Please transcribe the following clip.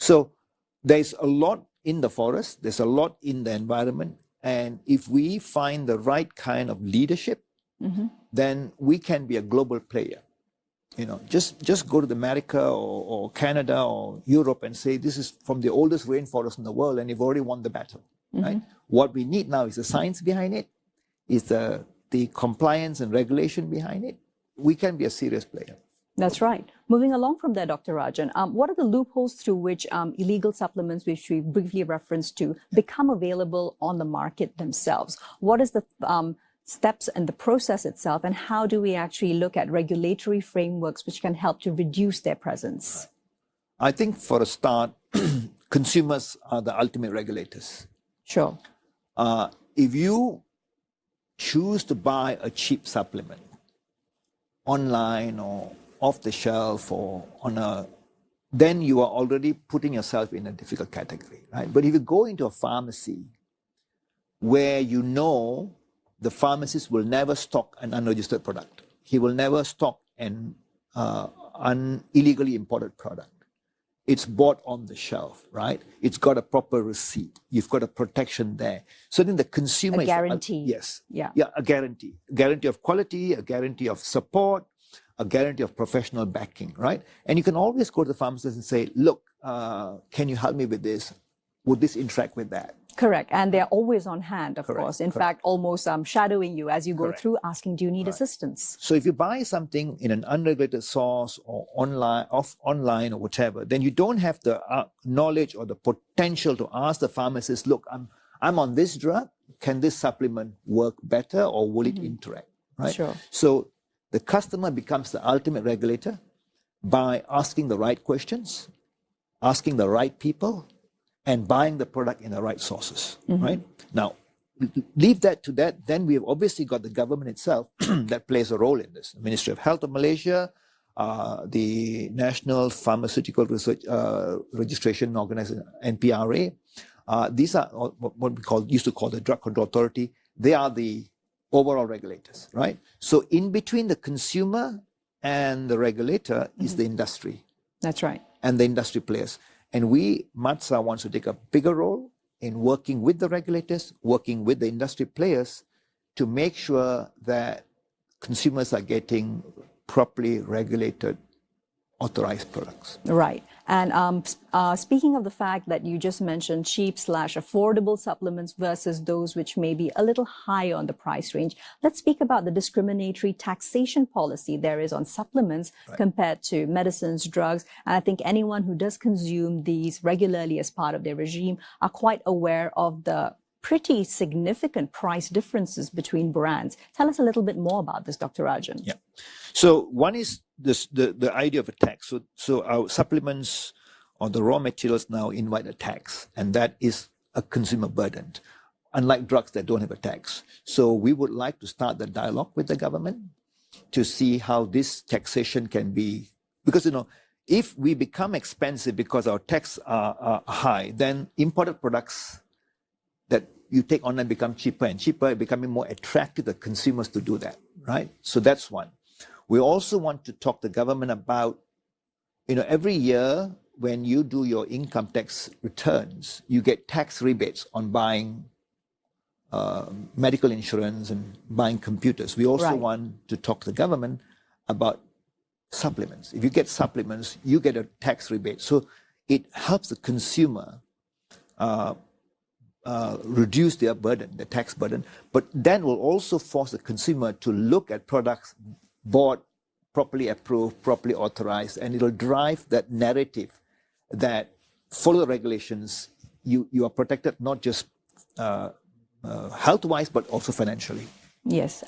So there's a lot in the forest, there's a lot in the environment, and if we find the right kind of leadership, then we can be a global player. Just go to America or Canada or Europe and say, this is from the oldest rainforest in the world, and you've already won the battle, right? What we need now is the science behind it, is the compliance and regulation behind it. We can be a serious player. That's right. Moving along from there, Dr. Rajan, what are the loopholes through which illegal supplements, which we briefly referenced to, become available on the market themselves? What is the steps and the process itself, and how do we actually look at regulatory frameworks which can help to reduce their presence? I think for a start, consumers are the ultimate regulators. Sure. If you choose to buy a cheap supplement online or off the shelf or then you are already putting yourself in a difficult category, right? But if you go into a pharmacy where you know the pharmacist will never stock an unregistered product, he will never stock an illegally imported product. It's bought on the shelf, right? It's got a proper receipt. You've got a protection there. So then the consumer... A guarantee. Yes. Yeah, a guarantee. A guarantee of quality, a guarantee of support, a guarantee of professional backing, right? And you can always go to the pharmacist and say, look, can you help me with this? Would this interact with that? Correct. And they're always on hand, of course. In fact, almost shadowing you as you go through, asking, do you need assistance? So if you buy something in an unregulated source or online or whatever, then you don't have the knowledge or the potential to ask the pharmacist, look, I'm on this drug. Can this supplement work better, or will it interact? Right? Sure. So the customer becomes the ultimate regulator by asking the right questions, asking the right people, and buying the product in the right sources, right? Now, leave that to that. Then we have obviously got the government itself that plays a role in this. The Ministry of Health of Malaysia, the National Pharmaceutical Research Registration Organization, NPRA. These are what we used to call the Drug Control Authority. They are the overall regulators, right? So in between the consumer and the regulator is the industry. That's right. And the industry players. And we, MATSA, wants to take a bigger role in working with the regulators, working with the industry players to make sure that consumers are getting properly regulated, authorized products. Right. And speaking of the fact that you just mentioned cheap/affordable supplements versus those which may be a little higher on the price range, let's speak about the discriminatory taxation policy there is on supplements compared to medicines, drugs. And I think anyone who does consume these regularly as part of their regime are quite aware of the pretty significant price differences between brands. Tell us a little bit more about this, Dr. Rajan. Yeah. So one is the idea of a tax. So our supplements or the raw materials now invite a tax, and that is a consumer burden, unlike drugs that don't have a tax. So we would like to start the dialogue with the government to see how this taxation can be, because, if we become expensive because our taxes are high, then imported products that you take online become cheaper and cheaper, becoming more attractive to consumers to do that, right? So that's one. We also want to talk to the government about, every year when you do your income tax returns, you get tax rebates on buying medical insurance and buying computers. We also want to talk to the government about supplements. If you get supplements, you get a tax rebate. So it helps the consumer reduce their burden, the tax burden, but then will also force the consumer to look at products bought, properly approved, properly authorized, and it'll drive that narrative that follow the regulations, you are protected not just health-wise, but also financially. Yes.